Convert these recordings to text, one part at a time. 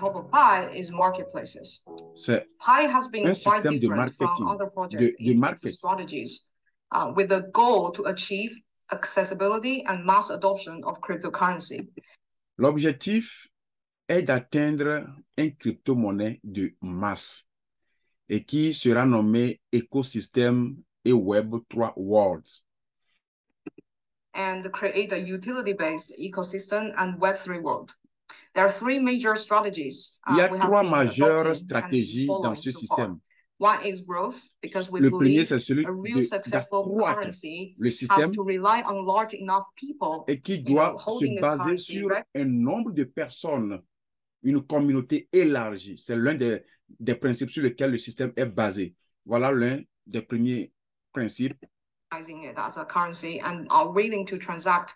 top of Pi is marketplaces. C'est Pi has been un quite système de different from marketing, other projects de in its marketing. strategies, with the goal to achieve accessibility and mass adoption of cryptocurrency. L'objectif est d'atteindre une crypto-monnaie de masse et qui sera nommé écosystème et Web 3 Worlds. And create a utility-based ecosystem and Web3 world. There are three major strategies. Il y a trois majeures stratégies dans ce système. One is growth, because we Le premier, believe c'est celui a real successful d'accroître currency le has système to rely on large enough people, et qui doit se holding this baser currency, sur right? un nombre de personnes, une communauté élargie. C'est l'un des principes sur lesquels le système est basé. Voilà l'un des premiers principes. It as a currency and are willing to transact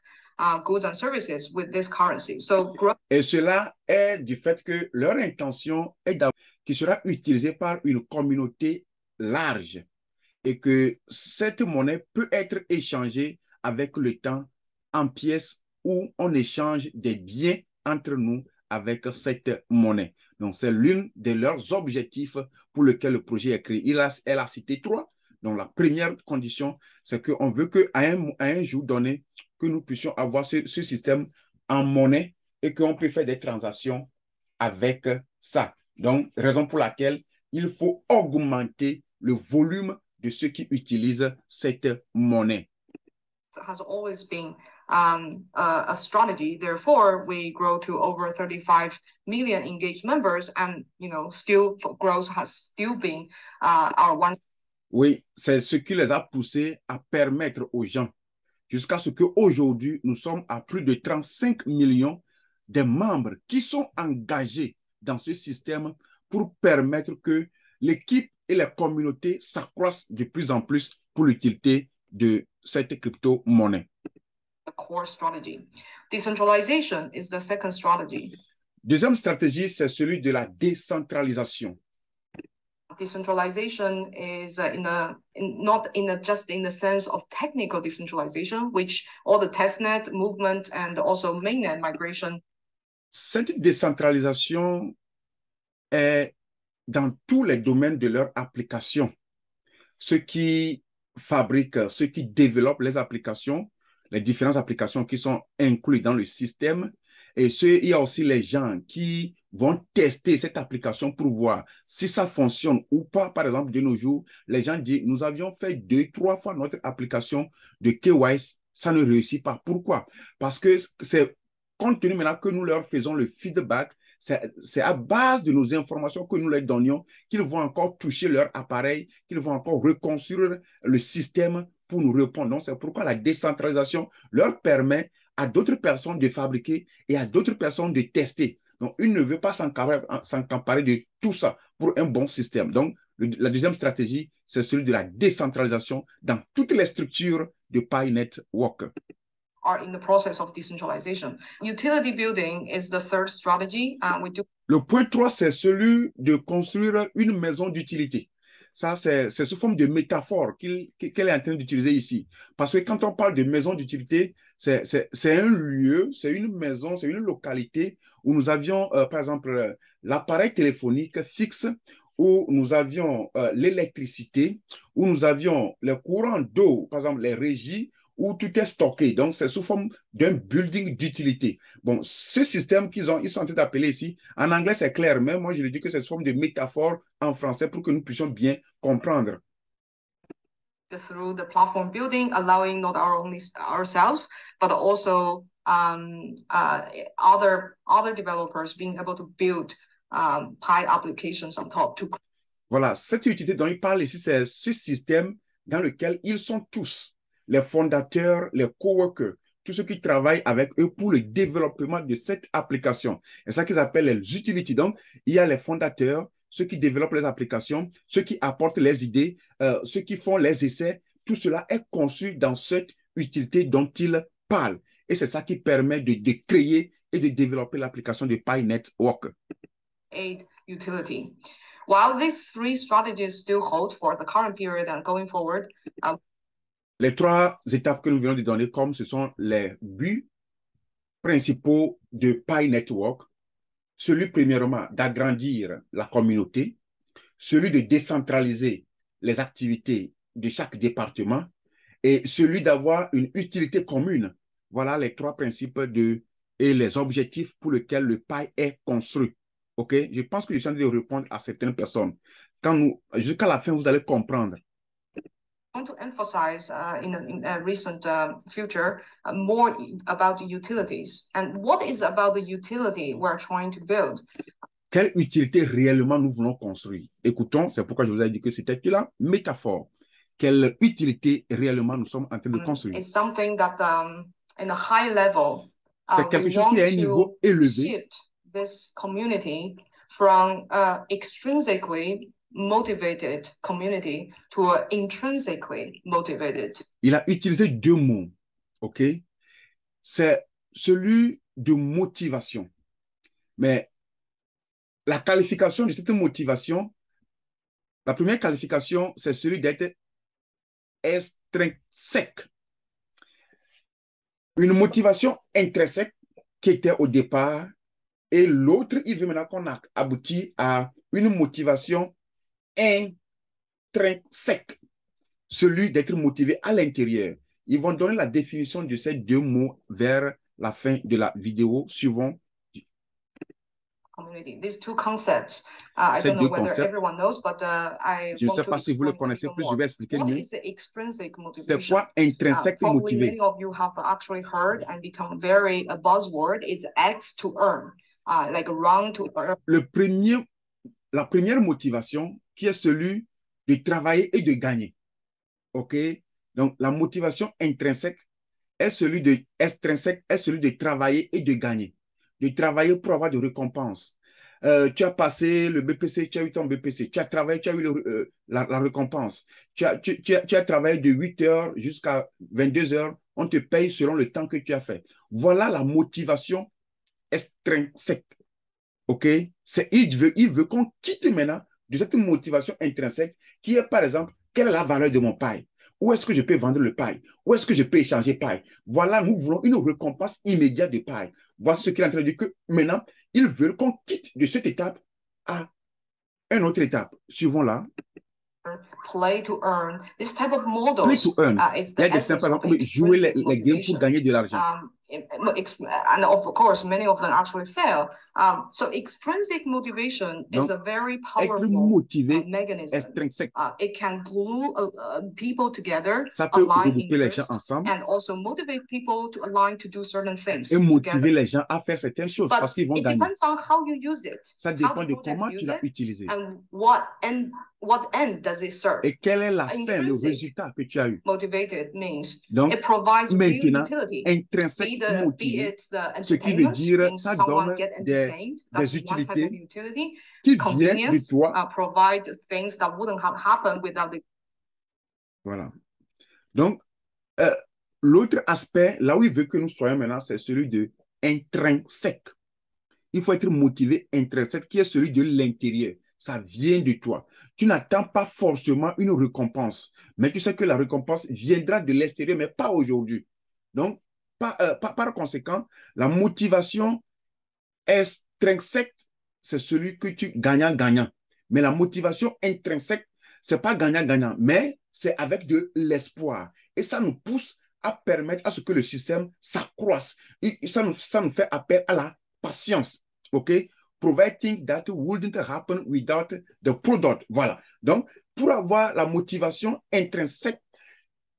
goods and services with this currency. So Et cela est du fait que leur intention est qui sera utilisée par une communauté large et que cette monnaie peut être échangée avec le temps en pièces où on échange des biens entre nous avec cette monnaie. Donc, c'est l'une de leurs objectifs pour lequel le projet est créé. Elle a cité trois. Donc, la première condition, c'est qu'on veut qu'à un jour donné, que nous puissions avoir ce système en monnaie et qu'on peut faire des transactions avec ça. Donc, raison pour laquelle il faut augmenter le volume de ceux qui utilisent cette monnaie. Has always been a strategy. Therefore, we grow to over 35 million engaged members, and still growth has still been our one. Oui, c'est ce qui les a poussés à permettre aux gens, jusqu'à ce qu'aujourd'hui, nous sommes à plus de 35 millions de membres qui sont engagés dans ce système pour permettre que l'équipe et les communautés s'accroissent de plus en plus pour l'utilité de cette crypto-monnaie. The core strategy. Decentralization is the second strategy. Deuxième stratégie, c'est celui de la décentralisation. Decentralization is not just in the sense of technical decentralization, which all the testnet movement and also mainnet migration. Cette décentralisation est dans tous les domaines de leur application. Ceux qui fabriquent, ceux qui développent les applications, les différentes applications qui sont incluses dans le système, et il y a aussi les gens qui vont tester cette application pour voir si ça fonctionne ou pas. Par exemple, de nos jours, les gens disent, nous avions fait 2-3 fois notre application de KYC, ça ne réussit pas. Pourquoi? Parce que c'est compte tenu maintenant que nous leur faisons le feedback, c'est à base de nos informations que nous leur donnions qu'ils vont encore toucher leur appareil, qu'ils vont encore reconstruire le système pour nous répondre. Donc, c'est pourquoi la décentralisation leur permet à d'autres personnes de fabriquer et à d'autres personnes de tester. Donc, ils ne veulent pas s'emparer de tout ça pour un bon système. Donc, la deuxième stratégie, c'est celui de la décentralisation dans toutes les structures de Pi Network. Are in the process of decentralization. Utility building is the third strategy. Le point 3, c'est celui de construire une maison d'utilité. Ça, c'est sous forme de métaphore qu'elle est en train d'utiliser ici. Parce que quand on parle de maison d'utilité, c'est un lieu, c'est une maison, c'est une localité où nous avions, par exemple, l'appareil téléphonique fixe, où nous avions l'électricité, où nous avions le courant d'eau, par exemple, les régies, où tout est stocké. Donc, c'est sous forme d'un building d'utilité. Bon, ce système ils sont en train d'appeler ici, en anglais, c'est clair, mais moi, je le dis que c'est sous forme de métaphore en français pour que nous puissions bien comprendre. Through the platform building, allowing not only ourselves, but also other developers being able to build Pi applications on top. Voilà, cette utilité dont il parle ici, c'est ce système dans lequel ils sont tous, les fondateurs, les coworkers, tous ceux qui travaillent avec eux pour le développement de cette application. C'est ça qu'ils appellent les utilities. Donc, il y a les fondateurs, ceux qui développent les applications, ceux qui apportent les idées, ceux qui font les essais. Tout cela est conçu dans cette utilité dont ils parlent. Et c'est ça qui permet de créer et de développer l'application de Pi Network. Aid utility. While these three strategies still hold for the current period and going forward, les trois étapes que nous venons de donner, comme ce sont les buts principaux de Pi Network, Celui, premièrement, d'agrandir la communauté, celui de décentraliser les activités de chaque département et celui d'avoir une utilité commune. Voilà les trois principes et les objectifs pour lesquels le PAI est construit. OK? Je pense que je suis en train de répondre à certaines personnes. Jusqu'à la fin, vous allez comprendre. I want to emphasize in a recent future more about the utilities and what is about the utility we're trying to build. Quelle utilité réellement nous voulons construire? Écoutons, c'est pourquoi je vous ai dit que c'était la métaphore. Quelle utilité réellement nous sommes en train de construire? It's something that in a high level, c'est quelque chose qui est à un niveau élevé. Shift this community from extrinsically motivated community to an intrinsically motivated. Il a utilisé deux mots, OK? C'est celui de motivation. Mais la qualification de cette motivation, la première qualification, c'est celui d'être extrinsèque. Une motivation intrinsèque qui était au départ et l'autre, il veut maintenant qu'on a abouti à une motivation intrinsèque, celui d'être motivé à l'intérieur. Ils vont donner la définition de ces deux mots vers la fin de la vidéo suivante. Community. These two concepts, I don't know whether everyone knows, but je ne sais pas si vous le connaissez plus, je vais expliquer mieux. C'est quoi intrinsèque motivé? Many of you have actually heard and become very a buzzword is X to earn, like run to earn. La première motivation qui est celui de travailler et de gagner. OK? Donc, la motivation intrinsèque est celui de extrinsèque est celui de travailler et de gagner. De travailler pour avoir de récompenses. Tu as passé le BPC, tu as eu ton BPC. Tu as travaillé, tu as eu la récompense. Tu as travaillé de 8 heures jusqu'à 22 heures. On te paye selon le temps que tu as fait. Voilà la motivation extrinsèque. OK? Il veut qu'on quitte maintenant de cette motivation intrinsèque qui est, par exemple, quelle est la valeur de mon paille? Où est-ce que je peux vendre le paille? Où est-ce que je peux échanger paille? Voilà, nous voulons une récompense immédiate de paille. Voici ce qu'il est en train de dire que maintenant, ils veulent qu'on quitte de cette étape à une autre étape. Suivons là. Play to earn. This type of models. Play to earn. Il y a des simples, par exemple, jouer les games pour gagner de l'argent. And of course, many of them actually fail. So extrinsic motivation is a very powerful mechanism. It can glue people together, align interests, and also motivate people to align to do certain things. Et motiver les gens à faire certaines choses parce qu'ils vont gagner. It depends on how you use it. Ça dépend de comment tu l'as utilisé. And what end does it serve? Et quelle est la fin, le résultat que tu as eu? Motivated means donc, it provides maintenant, real utility. intrinsèque motivé, ce qui veut dire ça donne des utilités qui viennent de toi. Provide things that wouldn't have happened without the... Voilà. Donc, l'autre aspect, là où il veut que nous soyons maintenant, c'est celui de intrinsèque. Il faut être motivé intrinsèque, qui est celui de l'intérieur. Ça vient de toi. Tu n'attends pas forcément une récompense, mais tu sais que la récompense viendra de l'extérieur, mais pas aujourd'hui. Donc, par conséquent, la motivation extrinsèque, c'est celui que tu gagnant-gagnant. Mais la motivation intrinsèque, c'est pas gagnant-gagnant, mais c'est avec de l'espoir. Et ça nous pousse à permettre à ce que le système s'accroisse. Ça nous fait appel à la patience. OK? Providing that wouldn't happen without the product. Voilà. Donc, pour avoir la motivation intrinsèque,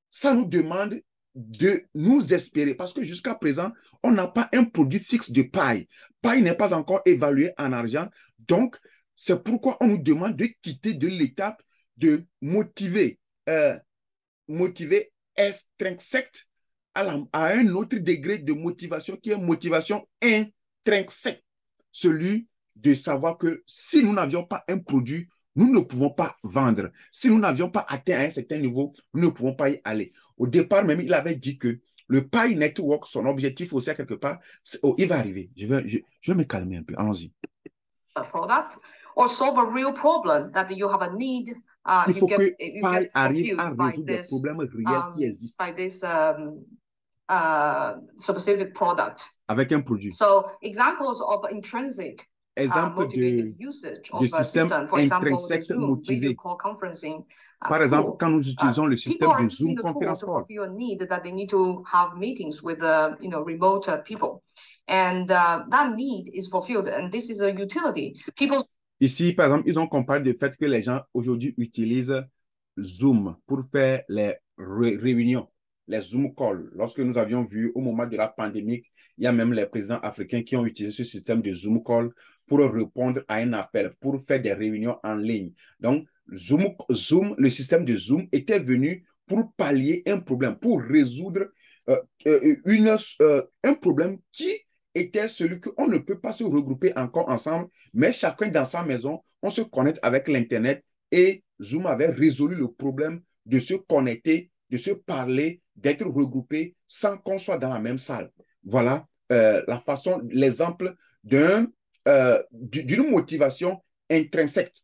ça nous demande de nous espérer parce que jusqu'à présent, on n'a pas un produit fixe de paille. Paille n'est pas encore évalué en argent. Donc, c'est pourquoi on nous demande de quitter de l'étape de motiver extrinsèque à un autre degré de motivation qui est motivation intrinsèque. Celui de savoir que si nous n'avions pas un produit, nous ne pouvons pas vendre. Si nous n'avions pas atteint un certain niveau, nous ne pouvons pas y aller. Au départ même, il avait dit que le Pi Network, son objectif aussi, quelque part, il va arriver. Je vais me calmer un peu. Allons-y. A product or solve a real problem that you have a need. Il faut que Pi arrive à résoudre des problèmes réels qui existent. By this specific product. Avec un produit. So examples of intrinsic exemple motivated usage de of a système system. For example, the intrinsèque Zoom video motivé. call conferencing Par exemple, tool. quand nous utilisons le People système are de using Zoom the tool Conference to Call. fulfill a need that they need to have meetings with remote people, and that need is fulfilled, and this is a utility. People. Ici, par exemple, ils ont comparé le fait que les gens aujourd'hui utilisent Zoom pour faire les réunions, les Zoom calls. Lorsque nous avions vu au moment de la pandémie, il y a même les présidents africains qui ont utilisé ce système de Zoom call pour répondre à un appel, pour faire des réunions en ligne. Donc, le système de Zoom était venu pour pallier un problème, pour résoudre un problème qui était celui qu'on ne peut pas se regrouper encore ensemble, mais chacun dans sa maison, on se connecte avec l'Internet et Zoom avait résolu le problème de se connecter, de se parler, d'être regroupé sans qu'on soit dans la même salle. Voilà la façon, l'exemple d'une motivation intrinsèque.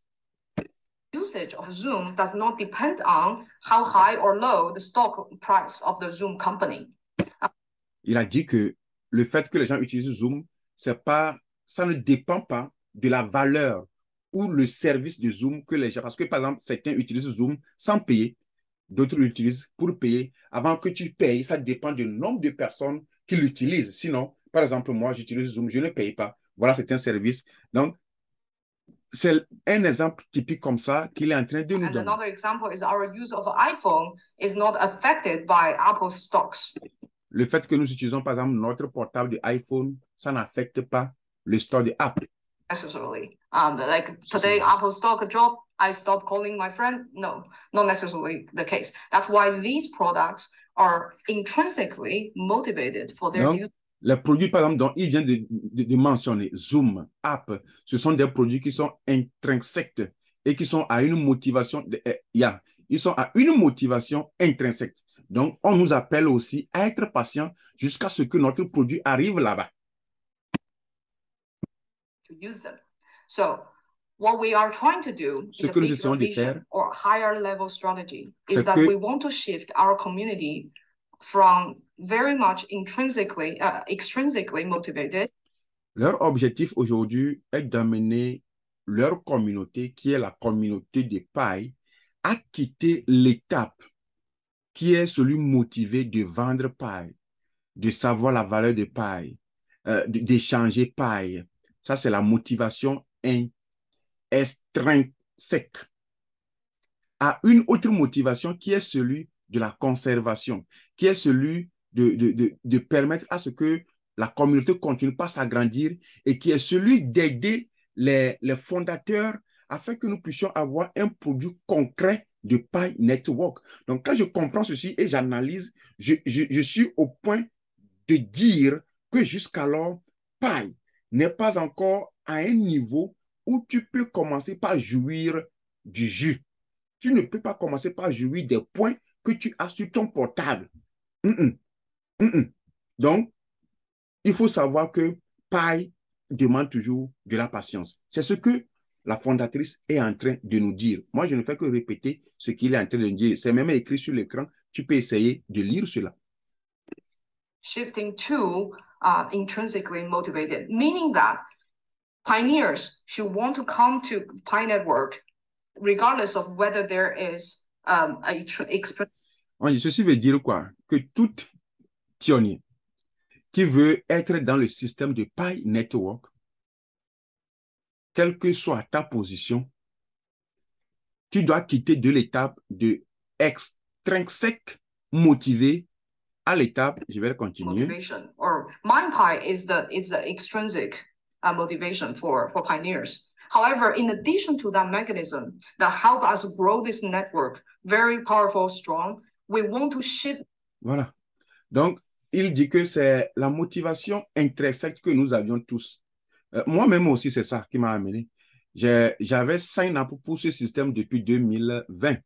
Usage of Zoom does not depend on how high or low the stock price of the Zoom company. Il a dit que le fait que les gens utilisent Zoom, ça ne dépend pas de la valeur ou le service de Zoom que les gens... Parce que, par exemple, certains utilisent Zoom sans payer, d'autres l'utilisent pour payer. Avant que tu payes, ça dépend du nombre de personnes qui l'utilisent. Sinon, par exemple, moi, j'utilise Zoom, je ne paye pas. Voilà, c'est un service. Donc, c'est un exemple typique comme ça qu'il est en train de nous donner. Another example is our use of iPhone is not affected by Apple's stocks. Le fait que nous utilisons, par exemple, notre portable de iPhone, ça n'affecte pas le store de Apple. Necessarily. Like today, Apple stock drop, I stop calling my friend. No, not necessarily the case. That's why these products are intrinsically motivated for their use. Les produits, par exemple, dont il vient de mentionner, Zoom, App, ce sont des produits qui sont intrinsèques et qui sont à une motivation, ils sont à une motivation intrinsèque. Donc, on nous appelle aussi à être patient jusqu'à ce que notre produit arrive là-bas. To use them. So, what we are trying to do ce que nous essayons de faire, or higher level strategy is that we want to shift our community from very much extrinsically motivated. Leur objectif aujourd'hui est d'amener leur communauté, qui est la communauté des pailles, à quitter l'étape qui est celui motivé de vendre paille, de savoir la valeur de paille, d'échanger paille. Ça, c'est la motivation extrinsèque. À une autre motivation qui est celui de la conservation, qui est celui de permettre à ce que la communauté continue pas s'agrandir et qui est celui d'aider les fondateurs afin que nous puissions avoir un produit concret de Pi Network. Donc, quand je comprends ceci et j'analyse, je suis au point de dire que jusqu'alors, Pi n'est pas encore à un niveau où tu peux commencer par jouir du jus. Tu ne peux pas commencer par jouir des points que tu as sur ton portable. Donc, il faut savoir que Pi demande toujours de la patience. C'est ce que la fondatrice est en train de nous dire. Moi, je ne fais que répéter ce qu'il est en train de nous dire. C'est même écrit sur l'écran. Tu peux essayer de lire cela. Shifting to intrinsically motivated, meaning that pioneers should want to come to Pi Network regardless of whether there is Ceci veut dire quoi? Que tout pionnier qui veut être dans le système de Pi Network, quelle que soit ta position, tu dois quitter de l'étape de extrinsèque motivé à l'étape, je vais le continuer. Motivation or MindPi is the extrinsic motivation for pioneers. However, in addition to that mechanism that help us grow this network, very powerful, strong, we want to shift. Voilà. Donc, il dit que c'est la motivation intrinsèque que nous avions tous. Moi-même aussi, c'est ça qui m'a amené. J'avais sign up pour ce système depuis 2020.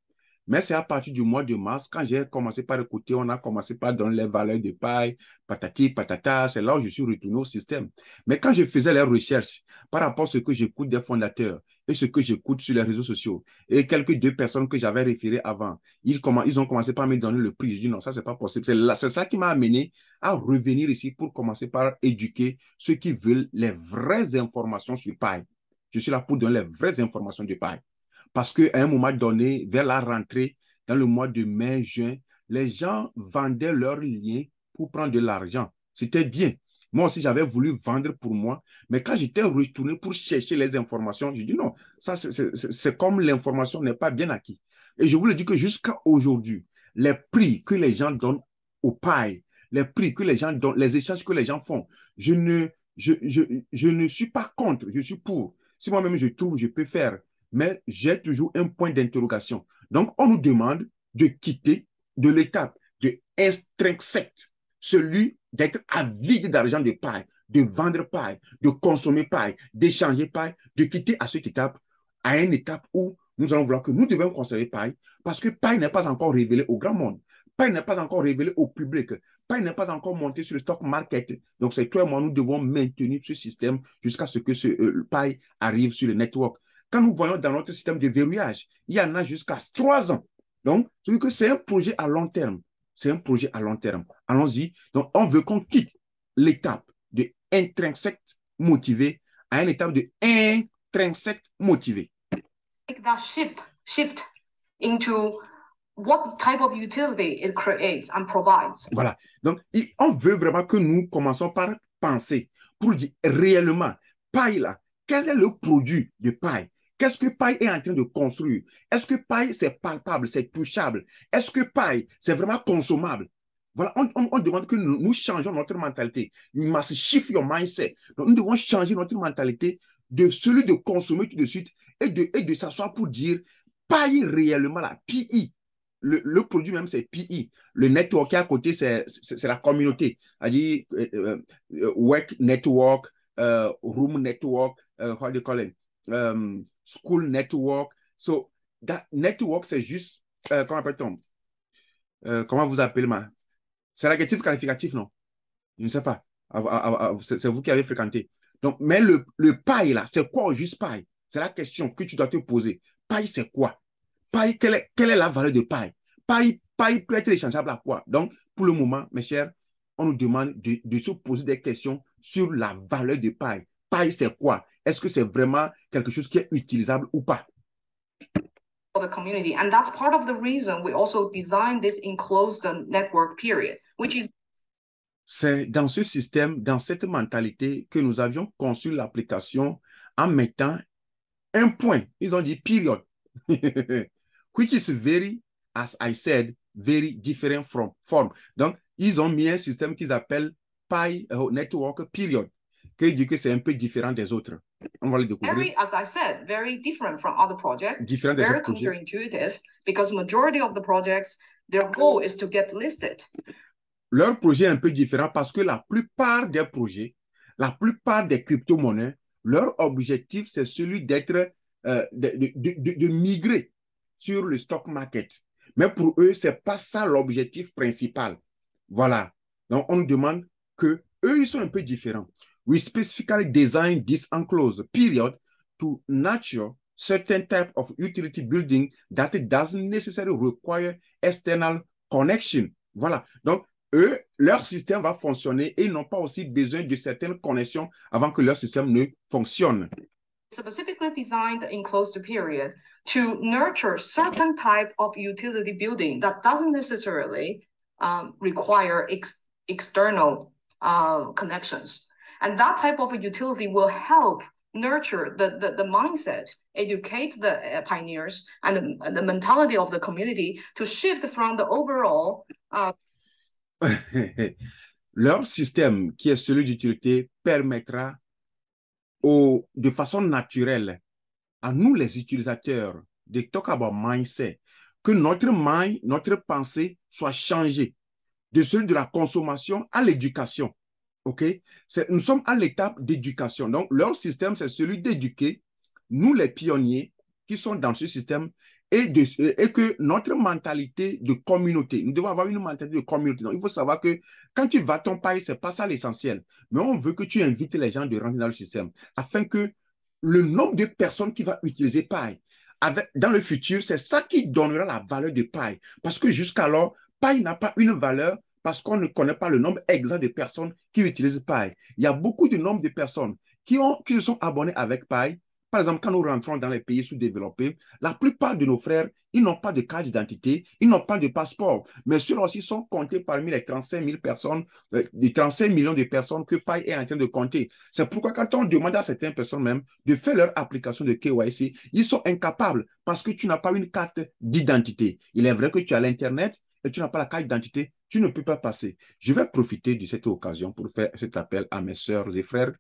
Mais c'est à partir du mois de mars, quand j'ai commencé par écouter, on a commencé par donner les valeurs de paille, patati, patata, c'est là où je suis retourné au système. Mais quand je faisais les recherches par rapport à ce que j'écoute des fondateurs et ce que j'écoute sur les réseaux sociaux. Et quelques deux personnes que j'avais référées avant, ils ont commencé par me donner le prix. Je dis non, ça, c'est pas possible. C'est ça qui m'a amené à revenir ici pour commencer par éduquer ceux qui veulent les vraies informations sur Pi. Je suis là pour donner les vraies informations de Pi. Parce qu'à un moment donné, vers la rentrée, dans le mois de mai, juin, les gens vendaient leurs liens pour prendre de l'argent. C'était bien. Moi aussi, j'avais voulu vendre pour moi, mais quand j'étais retourné pour chercher les informations, j'ai dit non, ça c'est comme l'information n'est pas bien acquis. Et je vous le dis que jusqu'à aujourd'hui, les prix que les gens donnent au paille, les prix que les gens donnent, les échanges que les gens font, je ne suis pas contre, je suis pour. Si moi-même je trouve, je peux faire, mais j'ai toujours un point d'interrogation. Donc, on nous demande de quitter de l'étape de intrinsèque, celui d'être avide d'argent de paille, de vendre paille, de consommer paille, d'échanger paille, de quitter à cette étape, à une étape où nous allons vouloir que nous devons conserver paille, parce que paille n'est pas encore révélé au grand monde. Paille n'est pas encore révélé au public. Paille n'est pas encore monté sur le stock market. Donc, c'est toi et moi, nous devons maintenir ce système jusqu'à ce que ce paille arrive sur le network. Quand nous voyons dans notre système de verrouillage, il y en a jusqu'à 3 ans. Donc, c'est un projet à long terme. C'est un projet à long terme. Allons-y. Donc, on veut qu'on quitte l'étape de intrinsèque motivé à une étape de intrinsèque motivé. Make that shift into what type of utility it creates and provides. Voilà. Donc, on veut vraiment que nous commençons par penser pour dire réellement, paille là, quel est le produit de paille? Qu'est-ce que paille est en train de construire? Est-ce que paille, c'est palpable, c'est touchable? Est-ce que paille, c'est vraiment consommable? Voilà, on demande que nous changeons notre mentalité. You must shift your mindset. Donc, nous devons changer notre mentalité de celui de consommer tout de suite et de s'asseoir pour dire paille réellement la PI. Le produit même, c'est PI. Le network à côté, c'est la communauté. C'est-à-dire work network, room network, how do you call it? School network. So, that network, c'est juste, comment appelle-t-on? Comment vous appelez, c'est l'adjectif qualificatif, non? Je ne sais pas. C'est vous qui avez fréquenté. Donc, mais le paille, là, c'est quoi au juste paille? C'est la question que tu dois te poser. Paille, c'est quoi? Paille, quelle est la valeur de paille? Paille peut être échangeable à quoi? Donc, pour le moment, mes chers, on nous demande de se poser des questions sur la valeur de paille. Paille, c'est quoi? Est-ce que c'est vraiment quelque chose qui est utilisable ou pas? For the community. And that's part of the reason we also designed this enclosed network period, which is C'est dans ce système, dans cette mentalité que nous avions conçu l'application en mettant un point. Ils ont dit period. Which is very, as I said, very different from form. Donc, ils ont mis un système qu'ils appellent Pi Network Period, qui dit que c'est un peu différent des autres. On va le découvrir. Very, as I said, very different from other projects. Différent des very autres projets. counterintuitive because majority of the projects, their goal is to get listed. Leur projet est un peu différent parce que la plupart des projets, la plupart des crypto-monnaies, leur objectif, c'est celui d'être, de migrer sur le stock market. Mais pour eux, ce n'est pas ça l'objectif principal. Voilà. Donc, on nous demande que eux, ils sont un peu différents. We specifically design this enclosed period to nurture certain type of utility building that doesn't necessarily require external connection. Voilà. Donc, eux, leur système va fonctionner et ils n'ont pas aussi besoin de certaines connexions avant que leur système ne fonctionne. Specifically designed enclosed period to nurture certain type of utility building that doesn't necessarily require external connections. And that type of utility will help nurture the mindset, educate the pioneers and the mentality of the community to shift from the overall leur système, qui est celui d'utilité, permettra de façon naturelle à nous, les utilisateurs, de talk about mindset, que notre mind, notre pensée soit changée de celui de la consommation à l'éducation. OK? Nous sommes à l'étape d'éducation. Donc, leur système, c'est celui d'éduquer nous, les pionniers qui sont dans ce système et que notre mentalité de communauté, nous devons avoir une mentalité de communauté. Donc, il faut savoir que quand tu vas ton pays, ce n'est pas ça l'essentiel. Mais on veut que tu invites les gens de rentrer dans le système afin que le nombre de personnes qui vont utiliser Pi. Dans le futur, c'est ça qui donnera la valeur de Pi. Parce que jusqu'alors, Pi n'a pas une valeur parce qu'on ne connaît pas le nombre exact de personnes qui utilisent Pi. Il y a beaucoup de nombre de personnes qui se sont abonnés avec Pi. Par exemple, quand nous rentrons dans les pays sous-développés, la plupart de nos frères, ils n'ont pas de carte d'identité, ils n'ont pas de passeport. Mais ceux-là aussi sont comptés parmi les 35 000 personnes, les 35 millions de personnes que Pi est en train de compter. C'est pourquoi quand on demande à certaines personnes même de faire leur application de KYC, ils sont incapables parce que tu n'as pas une carte d'identité. Il est vrai que tu as l'Internet et tu n'as pas la carte d'identité, tu ne peux pas passer. Je vais profiter de cette occasion pour faire cet appel à mes sœurs et frères.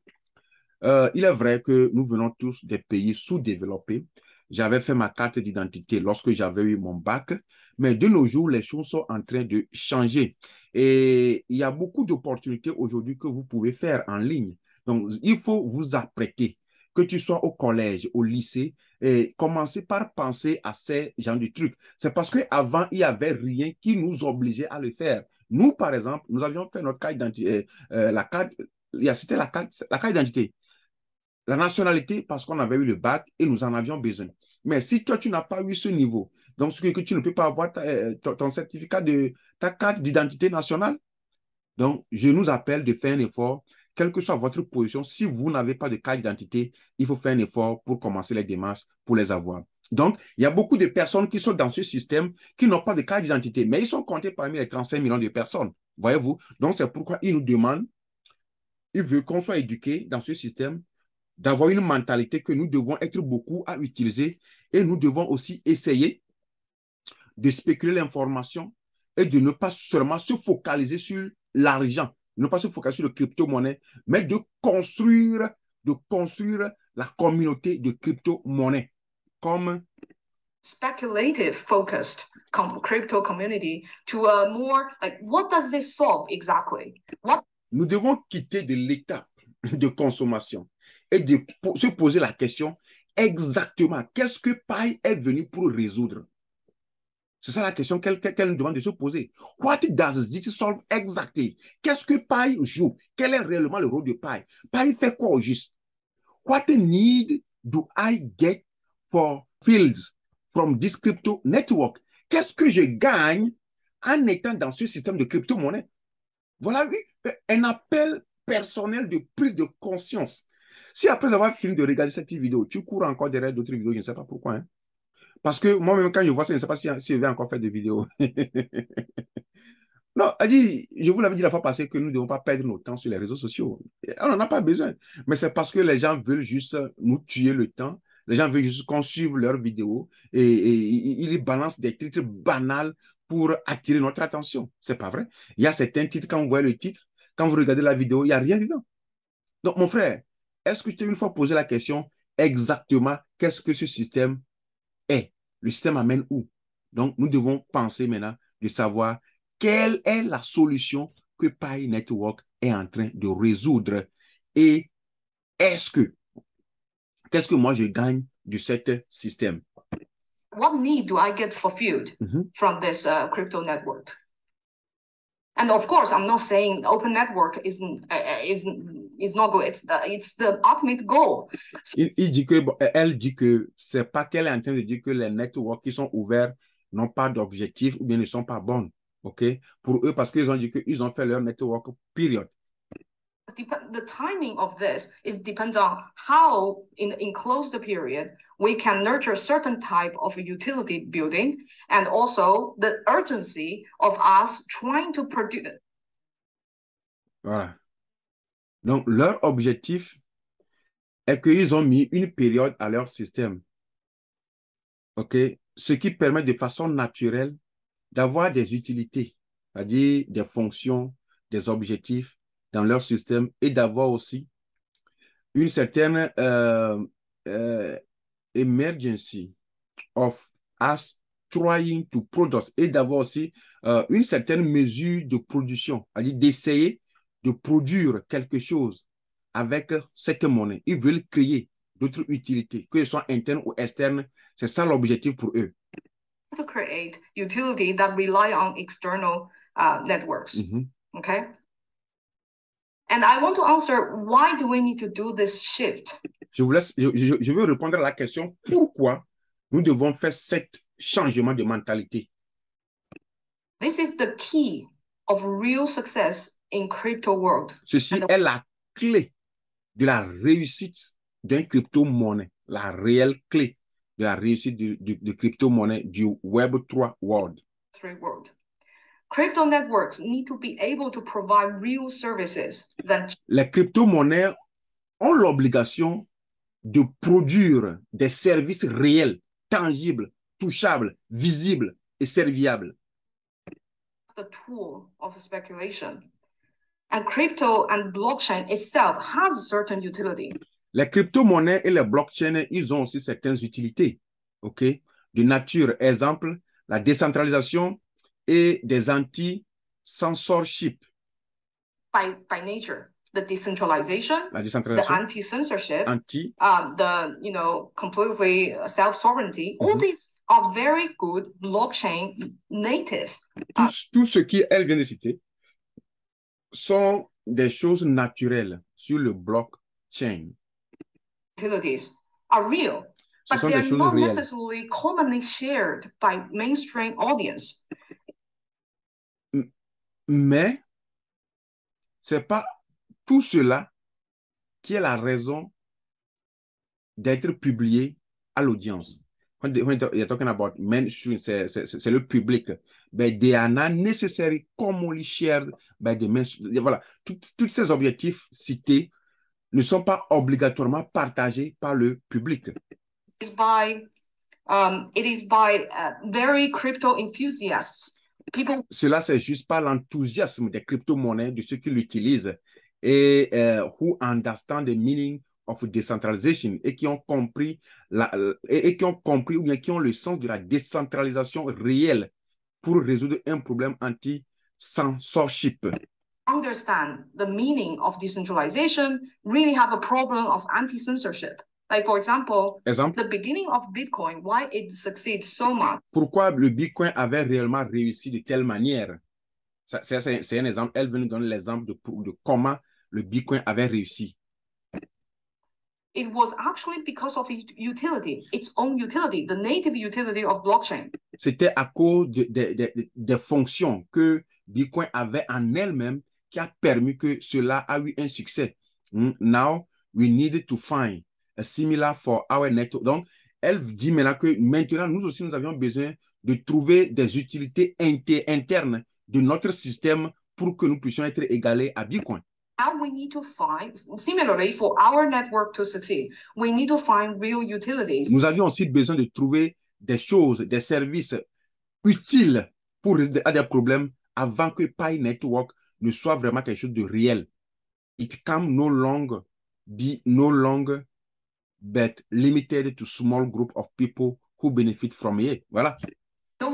Il est vrai que nous venons tous des pays sous-développés. J'avais fait ma carte d'identité lorsque j'avais eu mon bac, mais de nos jours, les choses sont en train de changer. Et il y a beaucoup d'opportunités aujourd'hui que vous pouvez faire en ligne. Donc, il faut vous apprêter, que tu sois au collège, au lycée, et commencer par penser à ces genres de trucs. C'est parce qu'avant, il n'y avait rien qui nous obligeait à le faire. Nous, par exemple, nous avions fait notre carte d'identité, c'était la carte d'identité. La nationalité, parce qu'on avait eu le bac et nous en avions besoin. Mais si toi, tu n'as pas eu ce niveau, donc ce que tu ne peux pas avoir ton certificat de ta carte d'identité nationale, donc je nous appelle de faire un effort, quelle que soit votre position. Si vous n'avez pas de carte d'identité, il faut faire un effort pour commencer les démarches pour les avoir. Donc, il y a beaucoup de personnes qui sont dans ce système qui n'ont pas de carte d'identité, mais ils sont comptés parmi les 35 millions de personnes. Voyez-vous? Donc, c'est pourquoi ils nous demandent, ils veulent qu'on soit éduqués dans ce système, d'avoir une mentalité que nous devons être beaucoup à utiliser et nous devons aussi essayer de spéculer l'information et de ne pas seulement se focaliser sur l'argent, ne pas se focaliser sur le crypto-monnaie, mais de construire la communauté de crypto-monnaie comme speculative focused crypto community to a more like what does this solve exactly? What nous devons quitter de l'état de consommation et de se poser la question exactement qu'est-ce que Pi est venu pour résoudre. C'est ça la question qu'elle nous demande de se poser. What does this solve exactly? Qu'est-ce que Pi joue? Quel est réellement le rôle de Pi? Pi fait quoi au juste? What need do I get for fields from this crypto network? Qu'est-ce que je gagne en étant dans ce système de crypto-monnaie? Voilà un appel personnel de prise de conscience. Si après avoir fini de regarder cette vidéo, tu cours encore derrière d'autres vidéos, je ne sais pas pourquoi, hein. Parce que moi-même, quand je vois ça, je ne sais pas si je vais encore faire des vidéos. Non, je vous l'avais dit la fois passée que nous ne devons pas perdre nos temps sur les réseaux sociaux. On n'en a pas besoin. Mais c'est parce que les gens veulent juste nous tuer le temps. Les gens veulent juste qu'on suive leurs vidéos et ils balancent des titres banals pour attirer notre attention. C'est pas vrai. Il y a certains titres, quand vous voyez le titre, quand vous regardez la vidéo, il n'y a rien dedans. Donc, mon frère, est-ce que tu t'es une fois posé la question exactement qu'est-ce que ce système est? Le système amène où? Donc, nous devons penser maintenant de savoir quelle est la solution que Pi Network est en train de résoudre et qu'est-ce que moi je gagne de ce système? What need do I get fulfilled from this crypto network? And of course, I'm not saying open network is not good. It's the ultimate goal. Elle dit que c'est pas qu'elle est en train de dire que les networks qui sont ouverts n'ont pas d'objectif ou bien ne sont pas bons. OK? Pour eux, parce qu'ils ont dit qu'ils ont fait leur network, period. The timing of this depends on how, in closed period, we can nurture certain type of utility building and also the urgency of us trying to produce. Voilà. Donc, leur objectif est qu'ils ont mis une période à leur système. OK? Ce qui permet de façon naturelle d'avoir des utilités, c'est-à-dire des fonctions, des objectifs dans leur système et d'avoir aussi une certaine emergency of us trying to produce et d'avoir aussi une certaine mesure de production, c'est-à-dire d'essayer de produire quelque chose avec cette monnaie. Ils veulent créer d'autres utilités, que ce soit internes ou externes. C'est ça l'objectif pour eux. To create utility that rely on external networks. Okay. And I want to answer, why do we need to do this shift? je veux répondre à la question pourquoi nous devons faire cet changement de mentalité. This is the key of real success in crypto world. Ceci est la clé de la réussite d'un crypto-monnaie, la réelle clé de la réussite de crypto-monnaie du Web3 world. Crypto networks need to be able to provide real services that les crypto-monnaies ont l'obligation de produire des services réels, tangibles, touchables, visibles et serviables. The tool of speculation. And crypto and blockchain itself has a certain utility. Les crypto-monnaies et les blockchains, ils ont aussi certaines utilités, ok, de nature, exemple, la décentralisation et des anti-censorship. By nature, the decentralization, the anti-censorship, the completely self-sovereignty, all these are very good blockchain native. Tout ce qu'elle vient de citer sont des choses naturelles sur le blockchain. Utilities are real, but they're not necessarily commonly shared by mainstream audience. Mais c'est pas tout cela qui est la raison d'être publié à l'audience. When you're talking about mainstream, c'est le public. But they are not necessarily commonly shared by the mainstream. Voilà, tous ces objectifs cités ne sont pas obligatoirement partagés par le public. It is by very crypto enthusiasts. Cela, c'est juste par l'enthousiasme des crypto-monnaies, de ceux qui l'utilisent et who understand the meaning of decentralization et qui ont compris ou bien qui ont le sens de la décentralisation réelle pour résoudre un problème anti-censorship. Understand the meaning of decentralization, really have a problem of anti-censorship. Like, for example, the beginning of Bitcoin, why it succeeds so much. Pourquoi le Bitcoin avait réellement réussi de telle manière? C'est un exemple. Elle veut nous donner l'exemple de comment le Bitcoin avait réussi. It was actually because of utility, its own utility, the native utility of blockchain. C'était à cause des fonctions que Bitcoin avait en elle-même qui a permis que cela a eu un succès. Now, we need to find a similar for our network. Donc, elle dit maintenant que maintenant, nous aussi, nous avions besoin de trouver des utilités internes de notre système pour que nous puissions être égalés à Bitcoin. Now we need to find, similarly, for our network to succeed, we need to find real utilities. Nous avions aussi besoin de trouver des choses, des services utiles pour résoudre des problèmes avant que Pi Network ne soit vraiment quelque chose de réel. It can no longer but limited to small group of people who benefit from it. Voilà. No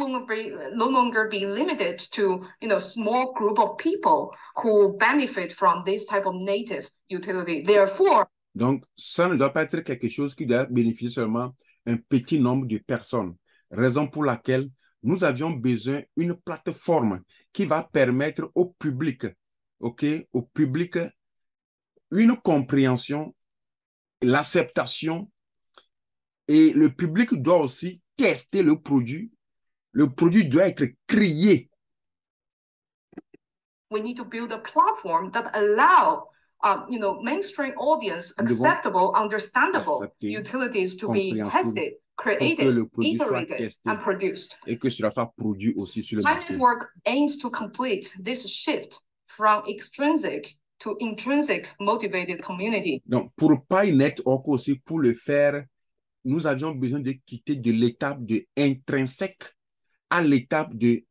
longer be limited to small group of people who benefit from this type of native utility. Therefore, donc ça ne doit pas être quelque chose qui doit bénéficier seulement un petit nombre de personnes. Raison pour laquelle nous avions besoin d'une plateforme qui va permettre au public, une compréhension, l'acceptation, et le public doit aussi tester le produit. Le produit doit être créé. We need to build a platform that allow mainstream audience acceptable, understandable utilities to be tested, created, iterated, and produced. Et que cela soit produit aussi sur le marché. Pi Network aims to complete this shift from extrinsic to intrinsic motivated community. Donc, pour Pi Network aussi, pour le faire, nous avions besoin de quitter de l'étape de intrinsèque à l'étape de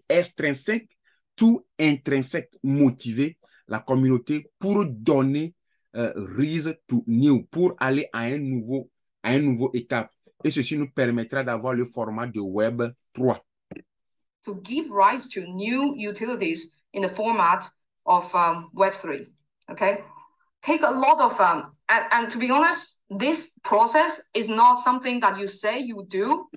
extrinsèque, tout intrinsèque, motiver la communauté pour donner rise to new, pour aller à un nouveau étape. Et ceci nous permettra d'avoir le format de Web 3. To give rise to new utilities in the format of Web 3. Okay? Take a lot of, and to be honest, this process is not something that you say you do.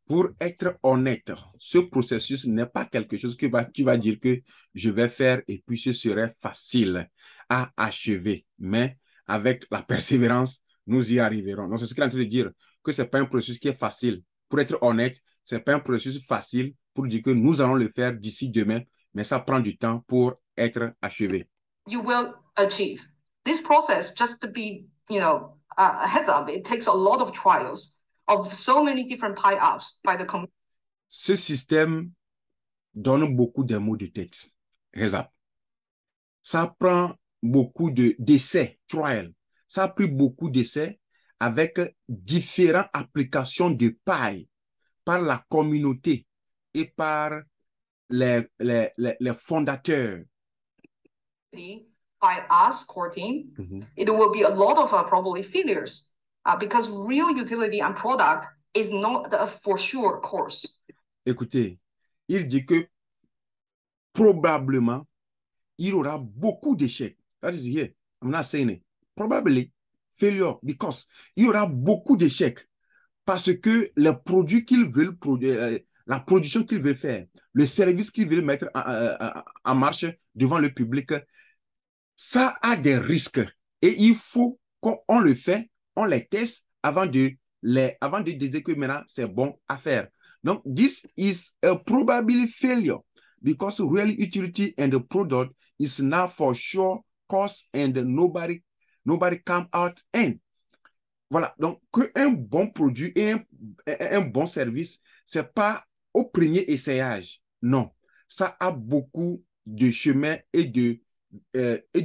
Pour être honnête, ce processus n'est pas quelque chose que tu vas dire que je vais faire et puis ce serait facile à achever. Mais avec la persévérance, nous y arriverons. Donc, c'est ce qu'il est en train de dire, que ce n'est pas un processus qui est facile. Pour être honnête, ce n'est pas un processus facile pour dire que nous allons le faire d'ici demain, mais ça prend du temps pour être achevé. You will achieve. This process, just to be, a heads up, it takes a lot of trials of so many different tie-ups by the community. Ce système donne beaucoup de mots de tête. Heads ça prend beaucoup d'essais, trial. Ça a pris beaucoup d'essais avec différentes applications de paille par la communauté et par les fondateurs. By us, core team, it will be a lot of probably failures because real utility and product is not a for sure course. Écoutez, il dit que probablement, il y aura beaucoup d'échecs. That is here. I'm not saying it. Probably failure because il y aura beaucoup d'échecs parce que les produits qu'ils veulent produire, la production qu'ils veulent faire, le service qu'ils veulent mettre en marche devant le public, ça a des risques et il faut qu'on le fait, on les teste avant de dire que maintenant c'est bon à faire. Donc, this is a probable failure because real utility and the product is not for sure cost and nobody come out and voilà, donc qu'un bon produit et un bon service, ce n'est pas au premier essayage. Non, ça a beaucoup de chemins et de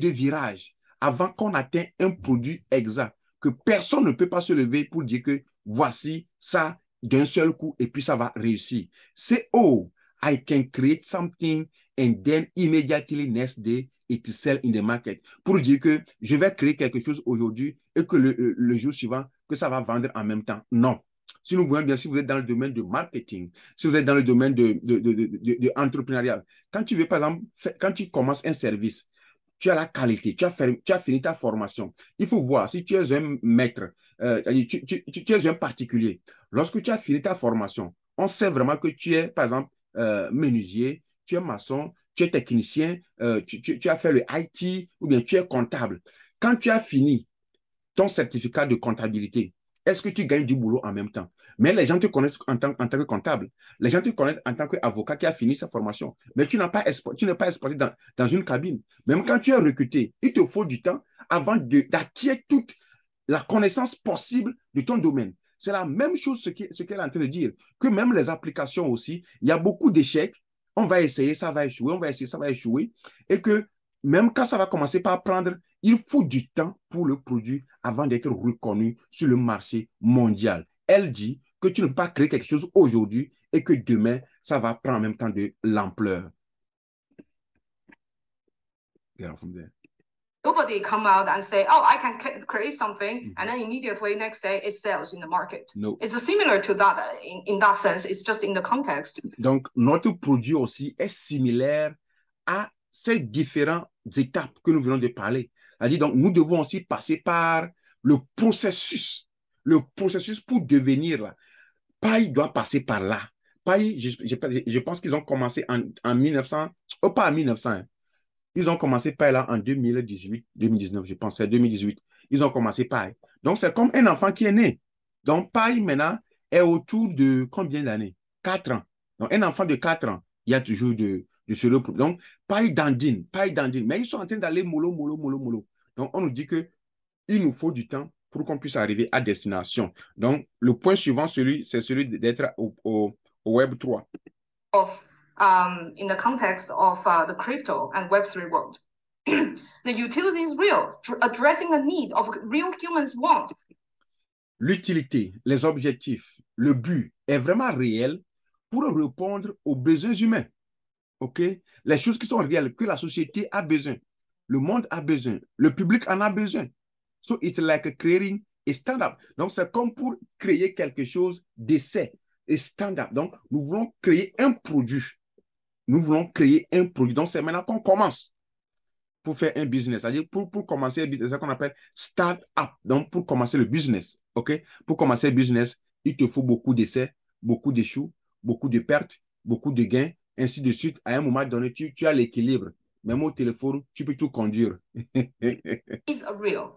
virages avant qu'on atteigne un produit exact, que personne ne peut pas se lever pour dire que voici ça d'un seul coup et puis ça va réussir. C'est oh, I can create something and then immediately next day it sell in the market. Pour dire que je vais créer quelque chose aujourd'hui et que le jour suivant, que ça va vendre en même temps. Non. Si nous voyons bien, si vous êtes dans le domaine de marketing, si vous êtes dans le domaine de entrepreneuriat, quand tu veux, par exemple, quand tu commences un service, tu as la qualité, tu as fini ta formation. Il faut voir si tu es un maître, tu es un particulier. Lorsque tu as fini ta formation, on sait vraiment que tu es, par exemple, menuisier, tu es maçon, tu es technicien, tu as fait le IT ou bien tu es comptable. Quand tu as fini ton certificat de comptabilité, est-ce que tu gagnes du boulot en même temps? Mais les gens te connaissent en tant que comptable. Les gens te connaissent en tant qu'avocat qui a fini sa formation. Mais tu n'es pas exporté dans une cabine. Même quand tu es recruté, il te faut du temps avant d'acquérir toute la connaissance possible de ton domaine. C'est la même chose ce qu'elle est en train de dire. Que même les applications aussi, il y a beaucoup d'échecs. On va essayer, ça va échouer. On va essayer, ça va échouer. Et que même quand ça va commencer par prendre, il faut du temps pour le produit avant d'être reconnu sur le marché mondial. Elle dit que tu ne peux pas créer quelque chose aujourd'hui et que demain, ça va prendre en même temps de l'ampleur. Nobody come out and say, oh, I can create something, and then immediately next day it sells in the market. No. It's similar to that in that sense. It's just in the context. Donc, notre produit aussi est similaire à ces différentes étapes que nous venons de parler. C'est-à-dire, donc, nous devons aussi passer par le processus pour devenir là. Paille doit passer par là. Paille, je pense qu'ils ont commencé en 1900, oh, pas en 1900, hein. Ils ont commencé par là en 2018, 2019, je pense, c'est 2018. Ils ont commencé par. Donc, c'est comme un enfant qui est né. Donc, paille, maintenant, est autour de combien d'années? 4 ans. Donc, un enfant de 4 ans, il y a toujours de ce repos. Donc, paille dandine. Mais ils sont en train d'aller mollo, mollo, mollo, mollo. Donc, on nous dit qu'il nous faut du temps pour qu'on puisse arriver à destination. Donc, le point suivant, c'est celui d'être au Web 3. In the context of the crypto and Web3 world. The utility is real, addressing a need of real humans want. L'utilité, les objectifs, le but est vraiment réel pour répondre aux besoins humains. OK? Les choses qui sont réelles, que la société a besoin, le monde a besoin, le public en a besoin. So it's like creating a stand-up. Donc, c'est comme pour créer quelque chose d'essai, et stand-up. Donc, nous voulons créer un produit. Donc, c'est maintenant qu'on commence pour faire un business. C'est-à-dire, pour commencer un business, c'est ce qu'on appelle start-up. Donc, pour commencer le business, OK? Pour commencer le business, il te faut beaucoup d'essais, beaucoup d'échoues, beaucoup de pertes, beaucoup de gains, ainsi de suite. À un moment donné, tu as l'équilibre. Même au téléphone, tu peux tout conduire. It's real.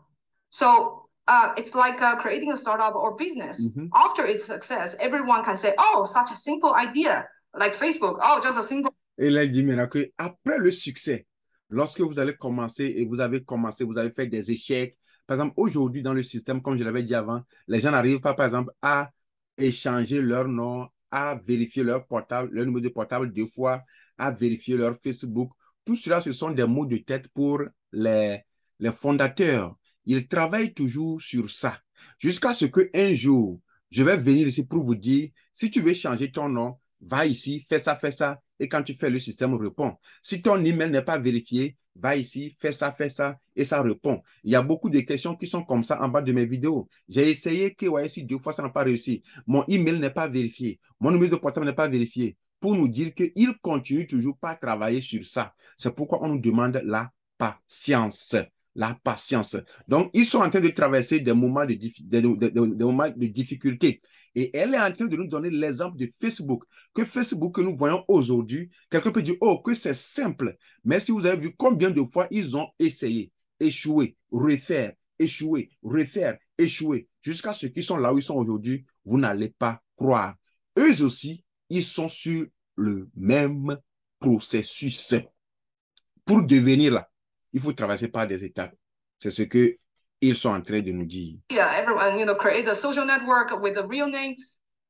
So it's like creating a startup or business. After its success, everyone can say, oh, such a simple idea, like Facebook. Oh, just a simple. Et là, il dit maintenant qu'après le succès, lorsque vous allez commencer et vous avez commencé, vous avez fait des échecs. Par exemple, aujourd'hui, dans le système, comme je l'avais dit avant, les gens n'arrivent pas, par exemple, à échanger leur nom, à vérifier leur portable, leur numéro de portable 2 fois, à vérifier leur Facebook. Tout cela, ce sont des mots de tête pour les fondateurs. Ils travaillent toujours sur ça. Jusqu'à ce qu'un jour, je vais venir ici pour vous dire, si tu veux changer ton nom, va ici, fais ça. Et quand tu fais, le système répond. Si ton email n'est pas vérifié, va ici, fais ça, et ça répond. Il y a beaucoup de questions qui sont comme ça en bas de mes vidéos. J'ai essayé KYC 2 fois, ça n'a pas réussi. Mon email n'est pas vérifié. Mon numéro de portable n'est pas vérifié. Pour nous dire qu'ils continuent toujours pas à travailler sur ça. C'est pourquoi on nous demande la patience. La patience. Donc, ils sont en train de traverser des moments des moments de difficulté. Et elle est en train de nous donner l'exemple de Facebook. Que Facebook que nous voyons aujourd'hui, quelqu'un peut dire, oh, que c'est simple. Mais si vous avez vu combien de fois ils ont essayé, échoué, refaire, échouer, refaire, échouer, jusqu'à ce qu'ils sont là où ils sont aujourd'hui, vous n'allez pas croire. Eux aussi, ils sont sur le même processus. Pour devenir là, il faut traverser par des étapes. C'est ce que ils sont en train de nous dire. Yeah, everyone, create a social network with a real name.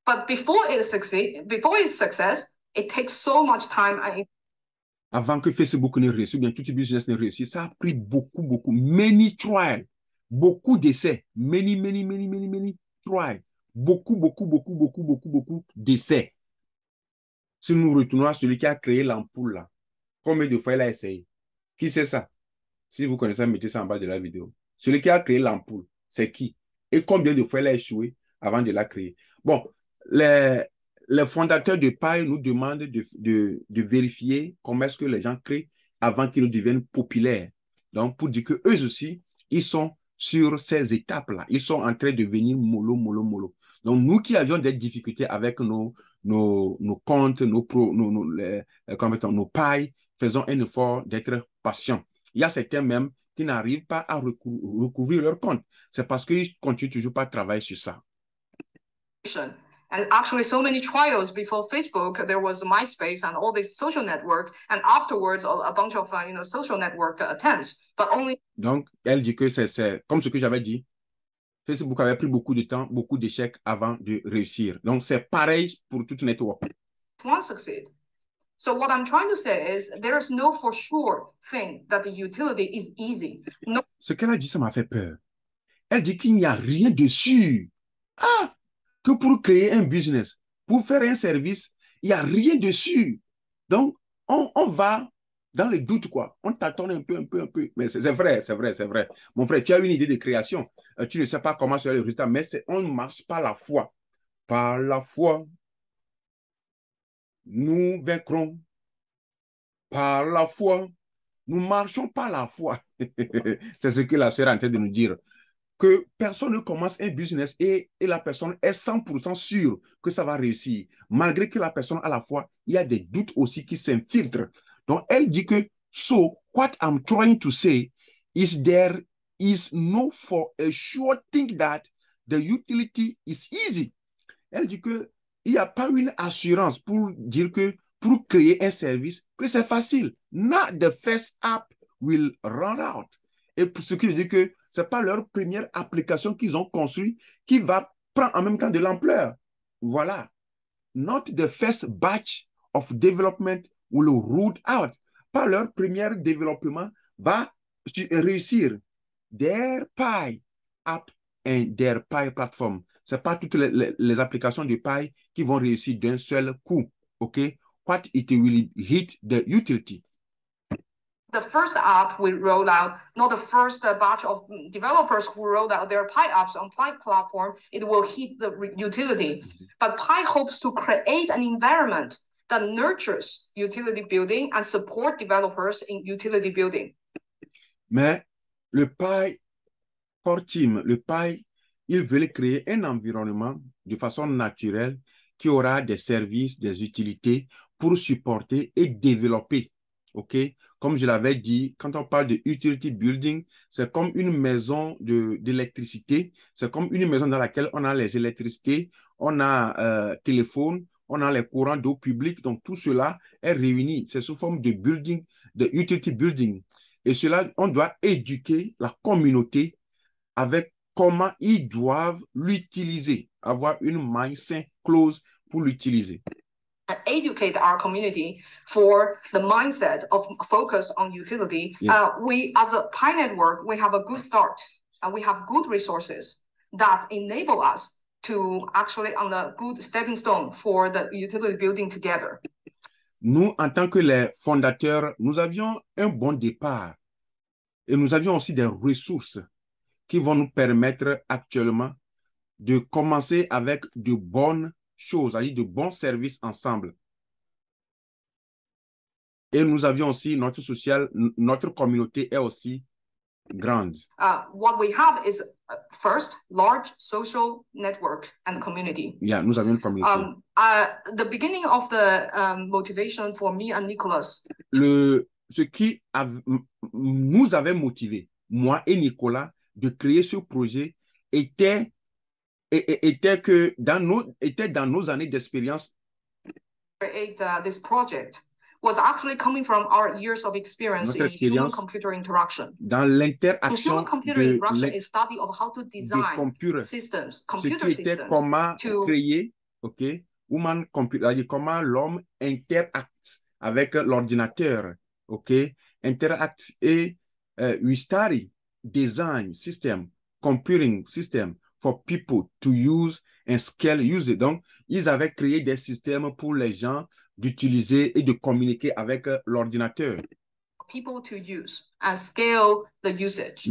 But before its success, it takes so much time. Avant que Facebook ne réussisse, bien tout business ne réussisse, ça a pris beaucoup, many trials, beaucoup d'essais, many trials, beaucoup d'essais. Si nous retournons à celui qui a créé l'ampoule là, combien de fois il a essayé? Qui c'est ça? Si vous connaissez, mettez ça en bas de la vidéo. Celui qui a créé l'ampoule, c'est qui? Et combien de fois il a échoué avant de la créer? Bon, les fondateurs de Pi nous demandent de vérifier comment est-ce que les gens créent avant qu'ils deviennent populaires. Donc, pour dire qu'eux aussi, ils sont sur ces étapes-là. Ils sont en train de devenir mollo. Donc, nous qui avions des difficultés avec nos comptes, nos Pi, faisons un effort d'être patients. Il y a certains même qui n'arrivent pas à recouvrir leur compte. C'est parce qu'ils ne continuent toujours pas à travailler sur ça. And actually, so many trials before Facebook, there was MySpace and all these social networks, and afterwards, a bunch of social network attempts, but only. Donc, elle dit que c'est comme ce que j'avais dit. Facebook avait pris beaucoup de temps, beaucoup d'échecs avant de réussir. Donc, c'est pareil pour toute network. One succeed. So what I'm trying to say is there is no for sure thing that the utility is easy. No. Ce qu'elle a dit, ça m'a fait peur. Elle dit qu'il n'y a rien de sûr. Ah! Que pour créer un business, pour faire un service, il n'y a rien de sûr. Donc, on va dans les doutes, quoi. On tâtonne un peu. Mais c'est vrai. Mon frère, tu as une idée de création. Tu ne sais pas comment sera le résultat, mais on marche par la foi. Par la foi, nous vaincrons. Par la foi, nous marchons par la foi. C'est ce que la sœur est en train de nous dire. Que personne ne commence un business et la personne est 100% sûre que ça va réussir. Malgré que la personne, à la fois, il y a des doutes aussi qui s'infiltrent. Donc, elle dit que, so, what I'm trying to say is there is no for a sure thing that the utility is easy. Elle dit que il n'y a pas une assurance pour dire que pour créer un service, que c'est facile. Not the first app will run out. Et pour ce qui veut dire que ce n'est pas leur première application qu'ils ont construite qui va prendre en même temps de l'ampleur. Voilà. Not the first batch of development will root out. Pas leur premier développement va réussir. Their Pi app and their Pi platform. Ce n'est pas toutes les applications de Pi qui vont réussir d'un seul coup. OK? What it will hit the utility. The first app we rolled out, not the first batch of developers who rolled out their Pi apps on Pi platform, it will hit the utility. But Pi hopes to create an environment that nurtures utility building and support developers in utility building. Mais le Pi Core Team, le Pi, ils veulent créer un environnement de façon naturelle qui aura des services, des utilités pour supporter et développer OK? Comme je l'avais dit, quand on parle de utility building, c'est comme une maison d'électricité. C'est comme une maison dans laquelle on a les électricités, on a téléphone, on a les courants d'eau publique. Donc, tout cela est réuni. C'est sous forme de building, de utility building. Et cela, on doit éduquer la communauté avec comment ils doivent l'utiliser, avoir une mindset close pour l'utiliser. And educate our community for the mindset of focus on utility. Yes. We, as a Pi network, we have a good start and we have good resources that enable us to actually on a good stepping stone for the utility building together. Nous, en tant que les fondateurs, nous avions un bon départ et nous avions aussi des ressources qui vont nous permettre actuellement de commencer avec de bonnes choses, c'est-à-dire de bons services ensemble. Et nous avions aussi notre social, notre communauté est aussi grande. What we have is first large social network and community. Yeah, nous avions une communauté. The beginning of the motivation for me and Nicholas. Ce qui nous avait motivé, moi et Nicolas, de créer ce projet était que dans nos années d'expérience. Create this project was actually coming from our years of experience in human-computer interaction. Dans l'interaction human-computer interaction is study of how to design systems, computer systems, comment créer, ok, comment l'homme interacte avec l'ordinateur, ok, interact et we study design system, computing system for people to use and scale use it. Donc, ils avaient créé des systèmes pour les gens d'utiliser et de communiquer avec l'ordinateur. People to use and scale the usage.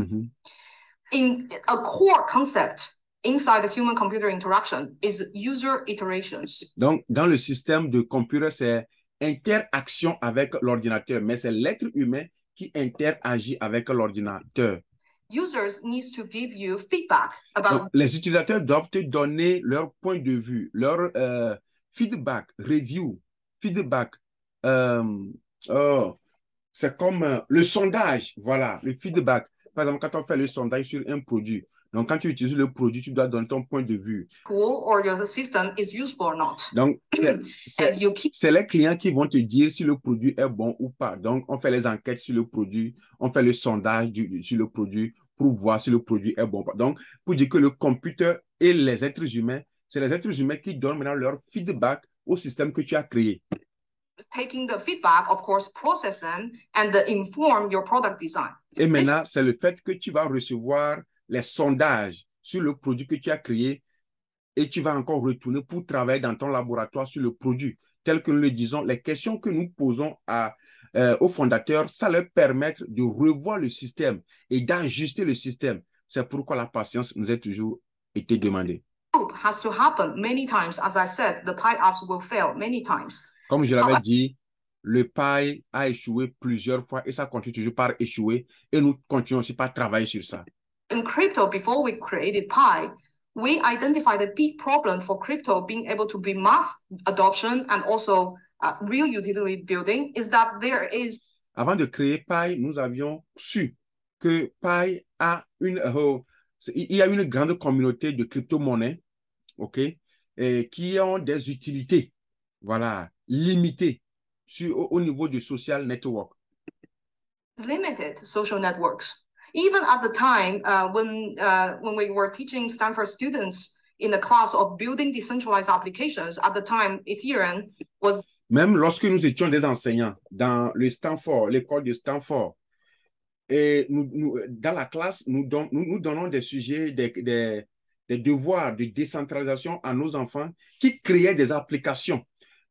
In a core concept inside the human-computer interaction is user iterations. Donc, dans le système de computer, c'est interaction avec l'ordinateur, mais c'est l'être humain qui interagit avec l'ordinateur. Users need to give you feedback about. Donc, les utilisateurs doivent te donner leur point de vue, leur feedback, review, feedback. C'est comme le sondage, voilà, le feedback. Par exemple, quand on fait le sondage sur un produit, donc quand tu utilises le produit, tu dois donner ton point de vue. Or your system is useful or not. Donc, c'est les clients qui vont te dire si le produit est bon ou pas. Donc, on fait les enquêtes sur le produit, on fait le sondage sur le produit pour voir si le produit est bon ou pas. Donc, pour dire que le computer et les êtres humains, c'est les êtres humains qui donnent maintenant leur feedback au système que tu as créé. Taking the feedback, of course, process them and inform your product design. Et maintenant, c'est le fait que tu vas recevoir les sondages sur le produit que tu as créé et tu vas encore retourner pour travailler dans ton laboratoire sur le produit. Tel que nous le disons, les questions que nous posons aux fondateurs, ça leur permet de revoir le système et d'ajuster le système. C'est pourquoi la patience nous a toujours été demandée. Has to happen many times. As I said, the Pi apps will fail many times. Comme je l'avais dit, le Pi a échoué plusieurs fois et ça continue toujours par échouer et nous continuons aussi par travailler sur ça. In crypto, before we created Pi, we identified a big problem for crypto being able to be mass adoption and also real utility building is that there is. Avant de créer Pi, nous avions su que Pi a il y a une grande communauté de crypto-monnaies, ok, qui ont des utilités, voilà, limitées au niveau du social network. Limited social networks. Even at the time when we were teaching Stanford students in the class of building decentralized applications, at the time Ethereum was. Même lorsque nous étions des enseignants dans l'école de Stanford, et dans la classe, nous donnons des sujets, des devoirs de décentralisation à nos enfants qui créaient des applications.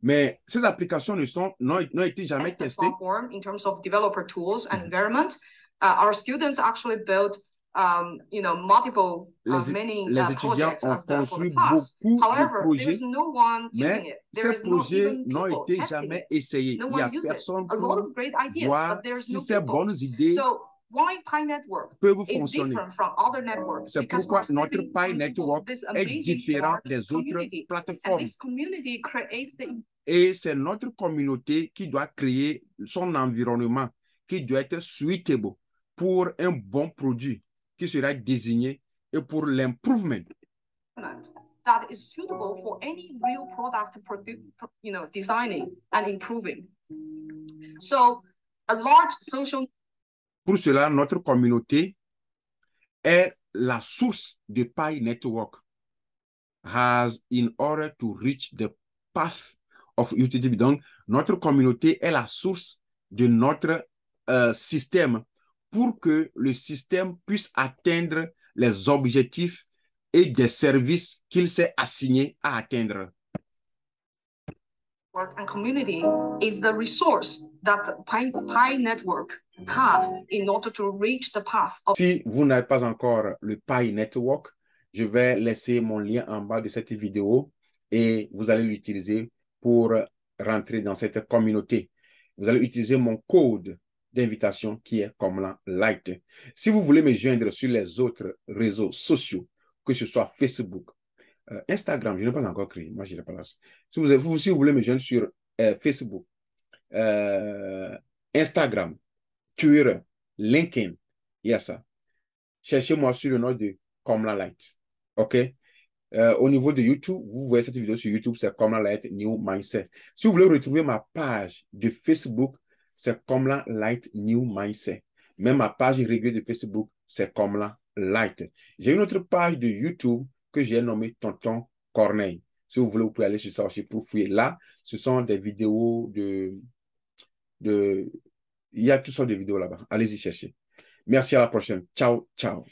Mais ces applications n'ont été jamais testées. In terms of developer tools and environment, our students actually built multiple les étudiants ont construit beaucoup However, de projets, there is no one using it. Ces projets n'ont été jamais essayés. No Il n'y a one uses personne it. A lot of great ideas, voir but there is si no ces people. bonnes idées So why Pi Network peuvent is fonctionner. different from other networks? C'est Because pourquoi we're notre stepping Pi into Network this est amazing différent large des autres community. And plateformes. this community creates the Et c'est notre communauté qui doit créer son environnement, qui doit être suitable pour un bon produit qui sera désigné et pour l'improvement. That is suitable for any real product, designing and improving. So, a large social. Pour cela, notre communauté est la source de Pi Network. Has in order to reach the path of UTGB. Donc, notre communauté est la source de notre système pour que le système puisse atteindre les objectifs et des services qu'il s'est assigné à atteindre. And community is the resource that Pi Network have in order to reach the path of. Si vous n'avez pas encore le Pi Network, je vais laisser mon lien en bas de cette vidéo et vous allez l'utiliser pour rentrer dans cette communauté. Vous allez utiliser mon code d'invitation qui est Komlan Light. Si vous voulez me joindre sur les autres réseaux sociaux, que ce soit Facebook, Instagram, je n'ai pas encore créé, moi je n'ai pas là. Si vous voulez me joindre sur Facebook, Instagram, Twitter, LinkedIn, il y a ça. Cherchez-moi sur le nom de Komlan Light. OK? Au niveau de YouTube, vous voyez cette vidéo sur YouTube, c'est Komlan Light New Mindset. Si vous voulez retrouver ma page de Facebook, c'est Komlan Light New Mindset. Même ma page régulière de Facebook, c'est Komlan Light. J'ai une autre page de YouTube que j'ai nommée Tonton Corneille. Si vous voulez, vous pouvez aller sur ça aussi pour fouiller. Là, ce sont des vidéos il y a toutes sortes de vidéos là-bas. Allez-y chercher. Merci, à la prochaine. Ciao, ciao.